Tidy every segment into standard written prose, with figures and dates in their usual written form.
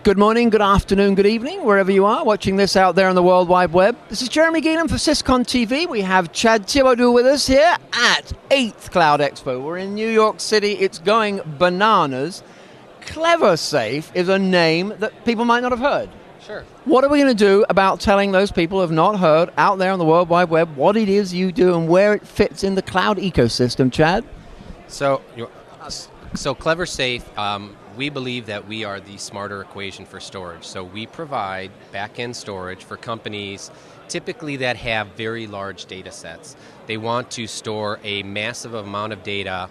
Good morning, good afternoon, good evening, wherever you are watching this out there on the World Wide Web. This is Jeremy Geelan for SYS-CON TV. We have Chad Thibodeau with us here at 8th Cloud Expo. We're in New York City. It's going bananas. Cleversafe is a name that people might not have heard. Sure. What are we going to do about telling those people who have not heard out there on the World Wide Web what it is you do and where it fits in the cloud ecosystem, Chad? So Cleversafe, we believe that we are the smarter equation for storage. So we provide back-end storage for companies typically that have very large data sets. They want to store a massive amount of data,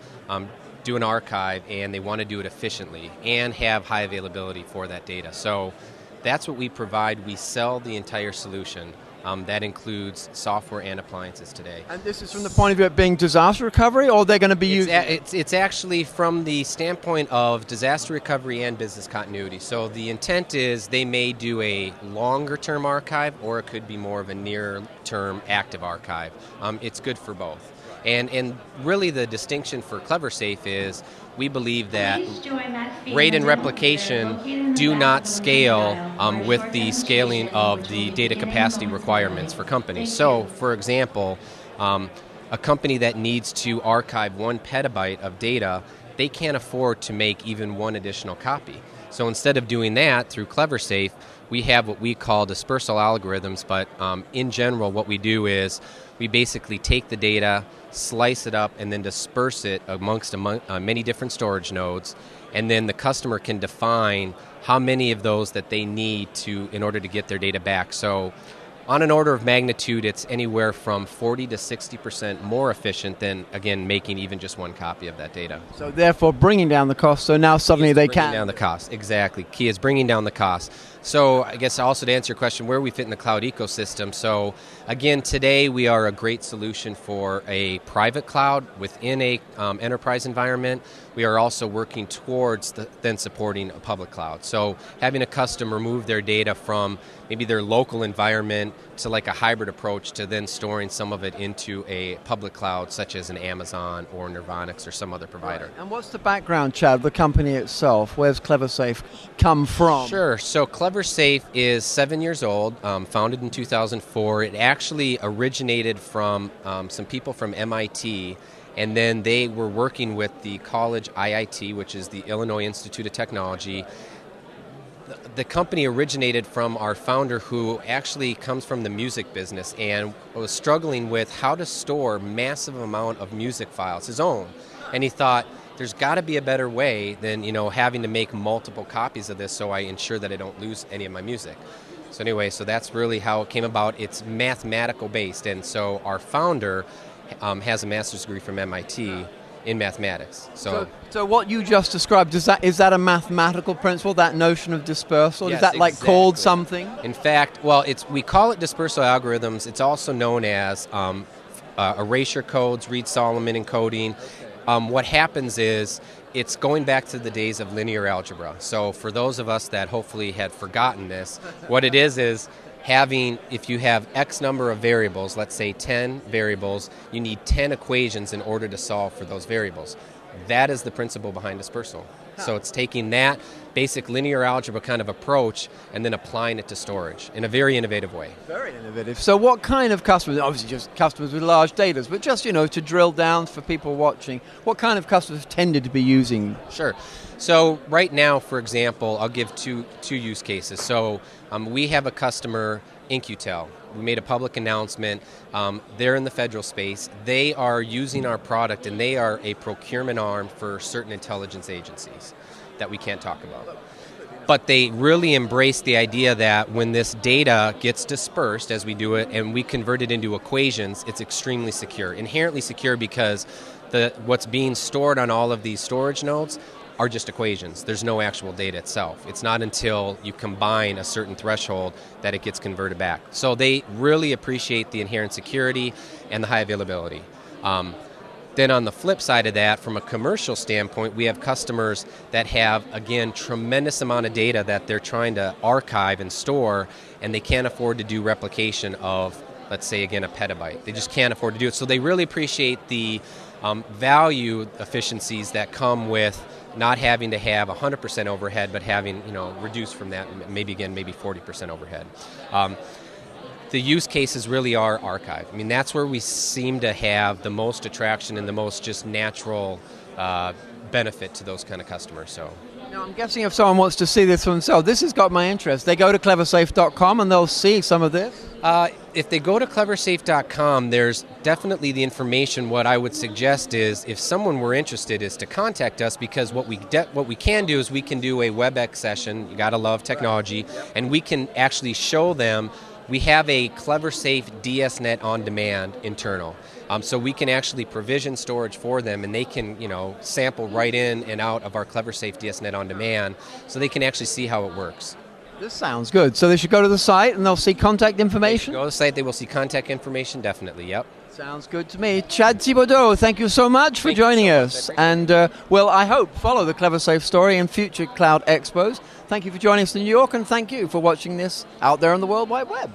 do an archive, and they want to do it efficiently and have high availability for that data. So that's what we provide. We sell the entire solution. That includes software and appliances today. And this is from the point of view of being disaster recovery, or they're going to be using it's actually from the standpoint of disaster recovery and business continuity. So the intent is they may do a longer-term archive, or it could be more of a near-term active archive. It's good for both. And really the distinction for Cleversafe is we believe that RAID and replication do not scale with the scaling of the data capacity requirements for companies. So, for example, a company that needs to archive 1 petabyte of data, they can't afford to make even one additional copy. So instead of doing that through Cleversafe, we have what we call dispersal algorithms, but in general what we do is we basically take the data, slice it up, and then disperse it amongst many different storage nodes, and then the customer can define how many of those that they need in order to get their data back. So on an order of magnitude, it's anywhere from 40 to 60% more efficient than, again, making even just 1 copy of that data. So therefore bringing down the cost, so now suddenly they can. Bringing down the cost, exactly. Key is bringing down the cost. So I guess also to answer your question, where we fit in the cloud ecosystem, so again, today we are a great solution for a private cloud within a enterprise environment. We are also working towards then supporting a public cloud. So having a customer move their data from maybe their local environment to like a hybrid approach to then storing some of it into a public cloud such as an Amazon or Nirvanix or some other provider. Right. And what's the background, Chad, the company itself? Where's Cleversafe come from? Sure. So Cleversafe is 7 years old, founded in 2004. It actually originated from some people from MIT, and then they were working with the college IIT, which is the Illinois Institute of Technology. The company originated from our founder, who actually comes from the music business and was struggling with how to store massive amount of music files, his own. And he thought, there's got to be a better way than having to make multiple copies of this so I ensure that I don't lose any of my music. So anyway, so that's really how it came about. It's mathematical based, and so our founder has a master's degree from MIT in mathematics. So what you just described, is that a mathematical principle, that notion of dispersal? Yes, is that like called something? In fact, well, we call it dispersal algorithms. It's also known as erasure codes, Reed-Solomon encoding. What happens is it's going back to the days of linear algebra. So for those of us that hopefully had forgotten this, what it is if you have X number of variables, let's say 10 variables, you need 10 equations in order to solve for those variables. That is the principle behind dispersal. So it's taking that basic linear algebra kind of approach and then applying it to storage in a very innovative way. Very innovative. So what kind of customers, obviously just customers with large data, but just, to drill down for people watching, what kind of customers tended to be using? Sure. So right now, for example, I'll give two use cases. So we have a customer, InQtel. We made a public announcement. They're in the federal space. They are using our product, and they are a procurement arm for certain intelligence agencies that we can't talk about. But they really embrace the idea that when this data gets dispersed, as we do it, and we convert it into equations, it's extremely secure. Inherently secure because what's being stored on all of these storage nodes are just equations. There's no actual data itself. It's not until you combine a certain threshold that it gets converted back. So they really appreciate the inherent security and the high availability. Then on the flip side of that, from a commercial standpoint, we have customers that have, again, tremendous amount of data that they're trying to archive and store, and they can't afford to do replication of, let's say, again, a petabyte. They just can't afford to do it. So they really appreciate the value efficiencies that come with not having to have 100% overhead, but having, reduced from that, maybe 40% overhead. The use cases really are archive. I mean, that's where we seem to have the most attraction and the most just natural benefit to those kind of customers. So. Now, I'm guessing if someone wants to see this for themselves, this has got my interest. They go to cleversafe.com and they'll see some of this? If they go to cleversafe.com, there's definitely the information. What I would suggest is, if someone were interested, is to contact us, because what we can do is we can do a WebEx session. You gotta love technology, and we can actually show them. We have a Cleversafe DSNet on demand internal. So we can actually provision storage for them, and they can, sample right in and out of our Cleversafe DSNet on demand, so they can actually see how it works. This sounds good. So they should go to the site and they'll see contact information? Go to the site, they will see contact information, definitely, yep. Sounds good to me. Chad Thibodeau, thank you so much for joining us. And, I hope follow the Cleversafe story in future Cloud Expos. Thank you for joining us in New York, and thank you for watching this out there on the World Wide Web.